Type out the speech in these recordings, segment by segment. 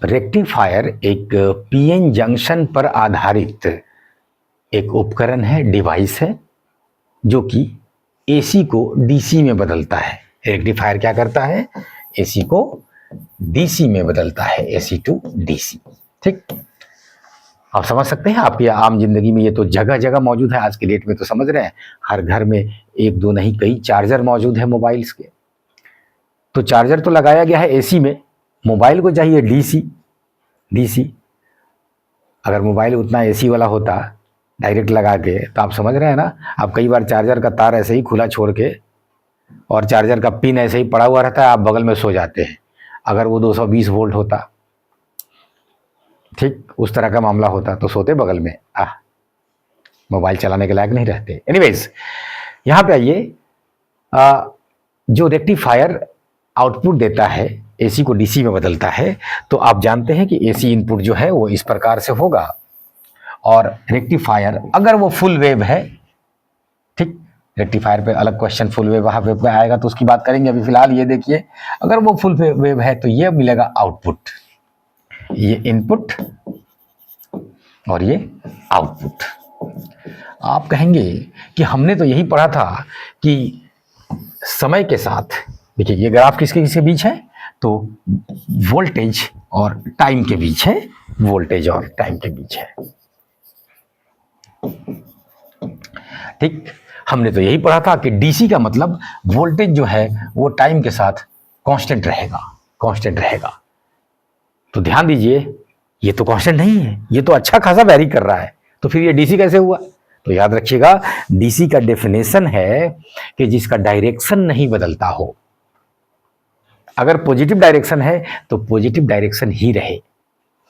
Rectifier एक PN junction पर आधारित एक उपकरण है, डिवाइस है, जो कि एसी को डीसी में बदलता है। रेक्टिफायर क्या करता है? एसी को डीसी में बदलता है, एसी टू डीसी। ठीक, आप समझ सकते हैं। आपकी आम जिंदगी में ये तो जगह जगह मौजूद है। आज के डेट में तो समझ रहे हैं, हर घर में एक दो नहीं कई चार्जर मौजूद है मोबाइल्स के। तो चार्जर तो लगाया गया है एसी में, मोबाइल को चाहिए डीसी। डीसी अगर मोबाइल उतना एसी वाला होता डायरेक्ट लगा के, तो आप समझ रहे हैं ना, आप कई बार चार्जर का तार ऐसे ही खुला छोड़ के और चार्जर का पिन ऐसे ही पड़ा हुआ रहता है, आप बगल में सो जाते हैं। अगर वो 220 वोल्ट होता, ठीक उस तरह का मामला होता, तो सोते बगल में, मोबाइल चलाने के लायक नहीं रहते। एनीवेज, यहाँ पे आइए, जो रेक्टिफायर आउटपुट देता है, एसी को डीसी में बदलता है, तो आप जानते हैं कि एसी इनपुट जो है वो इस प्रकार से होगा। और रेक्टिफायर अगर वो फुल वेव है, ठीक, रेक्टिफायर पे अलग क्वेश्चन, फुल वेव वहां वेव पे आएगा तो उसकी बात करेंगे। अभी फिलहाल ये देखिए, अगर वो फुल वेव है तो ये मिलेगा आउटपुट, ये इनपुट और ये आउटपुट। आप कहेंगे कि हमने तो यही पढ़ा था कि समय के साथ, देखिए ये ग्राफ किसके किसके बीच है, तो वोल्टेज और टाइम के बीच है, वोल्टेज और टाइम के बीच है। ठीक, हमने तो यही पढ़ा था कि डीसी का मतलब वोल्टेज जो है वो टाइम के साथ कांस्टेंट रहेगा, कांस्टेंट रहेगा। तो ध्यान दीजिए, ये तो कांस्टेंट नहीं है, ये तो अच्छा खासा वैरी कर रहा है, तो फिर ये डीसी कैसे हुआ? तो याद रखिएगा, डीसी का डेफिनेशन है कि जिसका डायरेक्शन नहीं बदलता हो। अगर पॉजिटिव डायरेक्शन है तो पॉजिटिव डायरेक्शन ही रहे।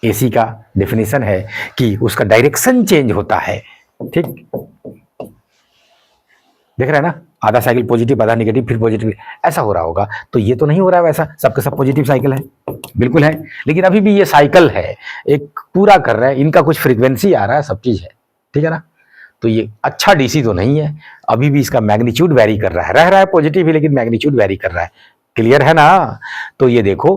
एसी का डेफिनेशन है कि उसका डायरेक्शन चेंज होता है। ठीक, देख रहे हैं ना, आधा साइकिल पॉजिटिव आधा नेगेटिव फिर पॉजिटिव, ऐसा हो रहा होगा। तो ये तो नहीं हो रहा है वैसा, सबके सब पॉजिटिव साइकिल है, बिल्कुल है, लेकिन अभी भी ये साइकिल है, एक पूरा कर रहा है, इनका कुछ फ्रीक्वेंसी आ रहा है, सब चीज है, ठीक है ना। तो ये अच्छा डीसी तो नहीं है, अभी भी इसका मैग्नीट्यूड वैरी कर रहा है, रह रहा है पॉजिटिव ही लेकिन मैग्नीट्यूड वैरी कर रहा है। क्लियर है ना? तो ये देखो,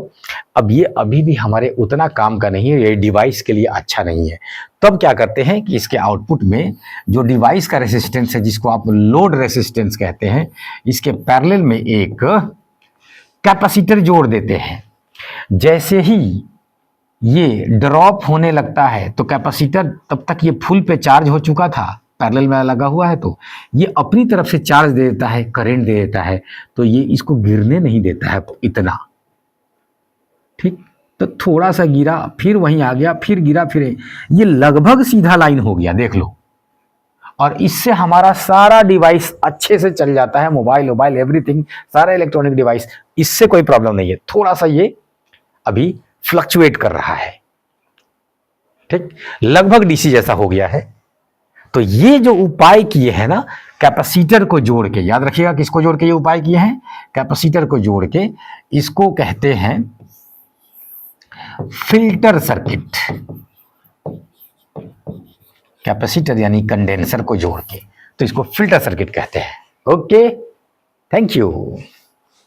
अब ये अभी भी हमारे उतना काम का नहीं है, ये डिवाइस के लिए अच्छा नहीं है। तब क्या करते हैं कि इसके आउटपुट में जो डिवाइस का रेसिस्टेंस है, जिसको आप लोड रेसिस्टेंस कहते हैं, इसके पैरेलल में एक कैपेसिटर जोड़ देते हैं। जैसे ही ये ड्रॉप होने लगता है तो कैपेसिटर, तब तक ये फुल पे चार्ज हो चुका था, पैरेलल में लगा हुआ है, तो ये अपनी तरफ से चार्ज दे देता है, करंट दे देता है, तो ये इसको गिरने नहीं देता है इतना। ठीक, तो थोड़ा सा गिरा, फिर वहीं आ गया, फिर गिरा, फिर ये लगभग सीधा लाइन हो गया, देख लो। और इससे हमारा सारा डिवाइस अच्छे से चल जाता है, मोबाइल मोबाइल एवरीथिंग, सारा इलेक्ट्रॉनिक डिवाइस, इससे कोई प्रॉब्लम नहीं है। थोड़ा सा ये अभी फ्लक्चुएट कर रहा है, ठीक, लगभग डीसी जैसा हो गया है। तो ये जो उपाय किए हैं ना, कैपेसिटर को जोड़ के, याद रखिएगा किसको जोड़ के ये उपाय किए हैं? कैपेसिटर को जोड़ के, इसको कहते हैं फिल्टर सर्किट। कैपेसिटर यानी कंडेंसर को जोड़ के, तो इसको फिल्टर सर्किट कहते हैं। Okay, thank you.